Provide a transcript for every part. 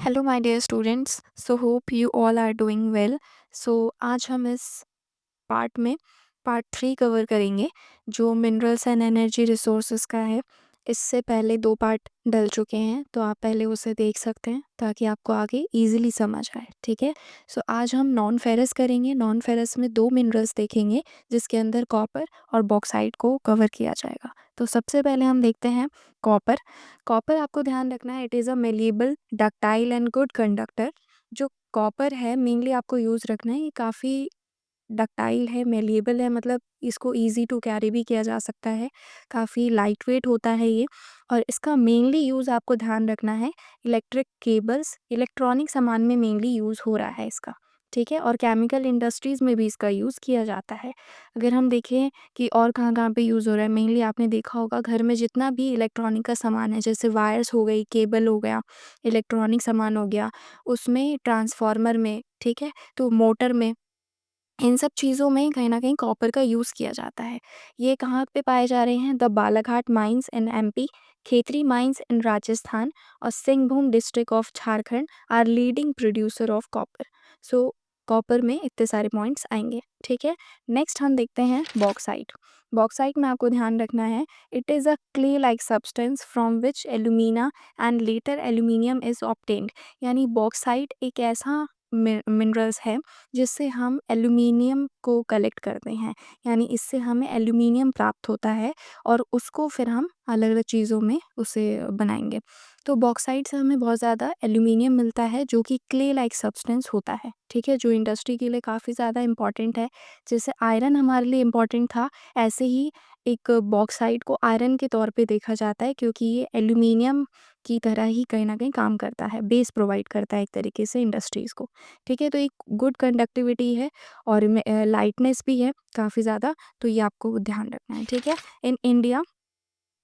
Hello my dear students, so hope you all are doing well. So आज हम इस part में part 3 cover करेंगे जो मिनरल्स एंड एनर्जी रिसोर्सेज का है। इससे पहले 2 पार्ट डल चुके हैं, तो आप पहले उसे देख सकते हैं ताकि आपको आगे इजीली समझ आए। ठीक है, सो आज हम नॉन फेरस करेंगे। नॉन फेरस में 2 मिनरल्स देखेंगे जिसके अंदर कॉपर और बॉक्साइट को कवर किया जाएगा। तो सबसे पहले हम देखते हैं कॉपर। कॉपर आपको ध्यान रखना है, it is a malleable ductile and good conductor. जो कॉपर है मेनली आपको यूज़ रखना है, ये काफ़ी डक्टाइल है, मेलिएबल है, मतलब इसको ईज़ी टू कैरी भी किया जा सकता है, काफ़ी लाइट वेट होता है ये। और इसका मेनली यूज़ आपको ध्यान रखना है इलेक्ट्रिक केबल्स, इलेक्ट्रॉनिक सामान में मेनली यूज़ हो रहा है इसका। ठीक है, और केमिकल इंडस्ट्रीज़ में भी इसका यूज़ किया जाता है। अगर हम देखें कि और कहाँ-कहाँ पे यूज़ हो रहा है, मेनली आपने देखा होगा घर में जितना भी इलेक्ट्रॉनिक का सामान है, जैसे वायर्स हो गई, केबल हो गया, इलेक्ट्रॉनिक सामान हो गया, उसमें ट्रांसफार्मर में, ठीक है, तो मोटर में, इन सब चीज़ों में कहीं न कहीं कॉपर का यूज़ किया जाता है। ये कहाँ पे पाए जा रहे हैं? The Balaghat mines in MP, Khetri mines in Rajasthan और Singhbhum district of Jharkhand are leading producer of copper. So copper में इतने सारे पॉइंट्स आएँगे, ठीक है। नेक्स्ट हम देखते हैं बॉक्साइट। बॉक्साइट में आपको ध्यान रखना है, it is a clay like substance from which alumina and later aluminium is obtained. यानी बॉक्साइट एक ऐसा मिनरल्स है जिससे हम एल्यूमीनियम को कलेक्ट करते हैं, यानी इससे हमें एल्यूमीनियम प्राप्त होता है और उसको फिर हम अलग-अलग चीज़ों में उसे बनाएँगे। तो बॉक्साइट से हमें बहुत ज़्यादा एल्यूमीनियम मिलता है जो कि क्ले लाइक सब्सटेंस होता है, ठीक है? जो इंडस्ट्री के लिए काफ़ी ज़्यादा इम्पॉर्टेंट है। जैसे आयरन हमारे लिए इम्पॉर्टेंट था, ऐसे ही एक बॉक्साइट को आयरन के तौर पे देखा जाता है क्योंकि ये एल्यूमीनियम की तरह ही कहीं न कहीं काम करता है, बेस प्रोवाइड करता है एक तरीके से इंडस्ट्रीज़ को। ठीक है, तो एक गुड कंडक्टिविटी है और में लाइटनेस भी है काफ़ी ज़्यादा, तो ये आपको ध्यान रखना है, ठीक है। In India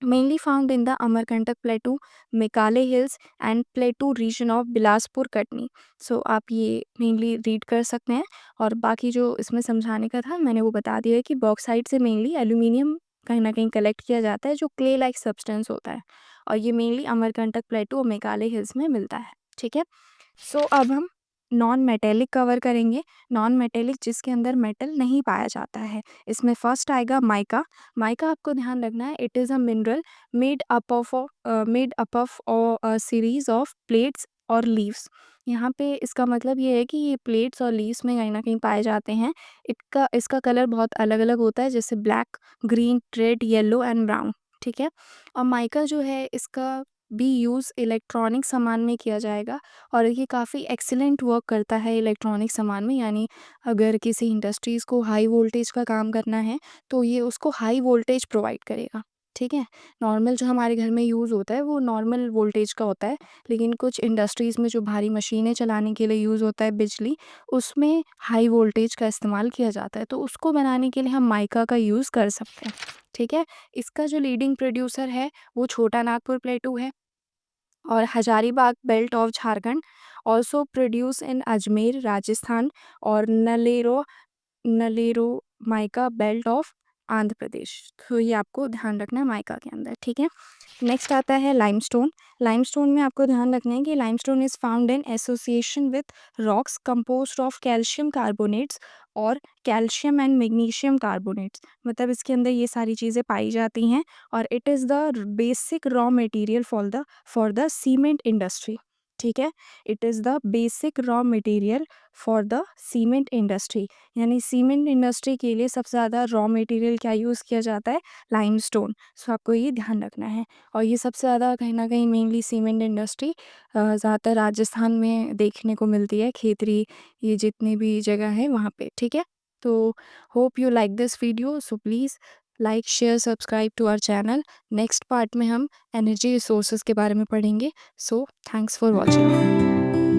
mainly found in the Amarkantak plateau, Maikal hills and plateau region of Bilaspur Katni. So आप ये मेनली रीड कर सकते हैं और बाकी जो इसमें समझाने का था मैंने वो बता दिया है कि बॉक्साइट से मेनली एल्यूमिनियम कहीं ना कहीं कलेक्ट किया जाता है जो क्ले लाइक सब्सटेंस होता है, और ये मेनली अमरकंटक प्लेटू और मेकाले हिल्स में मिलता है, ठीक है। सो अब हम नॉन मेटेलिक कवर करेंगे। नॉन मेटेलिक जिसके अंदर मेटल नहीं पाया जाता है, इसमें फर्स्ट आएगा माइका। माइका आपको ध्यान रखना है, it is a mineral made up of a series of plates और लीव्स। यहाँ पे इसका मतलब ये है कि ये प्लेट्स और लीव्स में कहीं ना कहीं पाए जाते हैं। इसका कलर बहुत अलग अलग होता है, जैसे black, green, red, yellow and brown, ठीक है। और माइका जो है इसका भी यूज़ इलेक्ट्रॉनिक सामान में किया जाएगा और ये काफ़ी एक्सीलेंट वर्क करता है इलेक्ट्रॉनिक सामान में। यानी अगर किसी इंडस्ट्रीज़ को हाई वोल्टेज का काम करना है तो ये उसको हाई वोल्टेज प्रोवाइड करेगा, ठीक है। नॉर्मल जो हमारे घर में यूज़ होता है वो नॉर्मल वोल्टेज का होता है, लेकिन कुछ इंडस्ट्रीज़ में जो भारी मशीनें चलाने के लिए यूज़ होता है बिजली, उसमें हाई वोल्टेज का इस्तेमाल किया जाता है, तो उसको बनाने के लिए हम माइका का यूज़ कर सकते हैं, ठीक है। इसका जो लीडिंग प्रोड्यूसर है वो छोटा नागपुर प्लेटू है और Hazaribagh belt of Jharkhand, also produce in Ajmer Rajasthan, और नलेरो mica belt of Andhra Pradesh. तो ये आपको ध्यान रखना है माइका के अंदर, ठीक है। नेक्स्ट आता है लाइमस्टोन। लाइमस्टोन में आपको ध्यान रखना है कि limestone is found in association with rocks composed of calcium carbonates और कैल्शियम एंड मैग्नीशियम कार्बोनेट्स। मतलब इसके अंदर ये सारी चीज़ें पाई जाती हैं और it is the basic raw material for the cement industry, ठीक है। It is the basic raw material for the cement industry, यानी सीमेंट इंडस्ट्री के लिए सबसे ज़्यादा रॉ मटेरियल क्या यूज़ किया जाता है? लाइमस्टोन। सो आपको ये ध्यान रखना है। और ये सबसे ज़्यादा कहीं न कहीं मेनली सीमेंट इंडस्ट्री ज़्यादातर राजस्थान में देखने को मिलती है, खेतरी, ये जितनी भी जगह है वहाँ पे, ठीक है। तो hope you like this video, so please like, share, subscribe to our channel. Next part में हम एनर्जी रिसोर्सेज़ के बारे में पढ़ेंगे। So thanks for watching.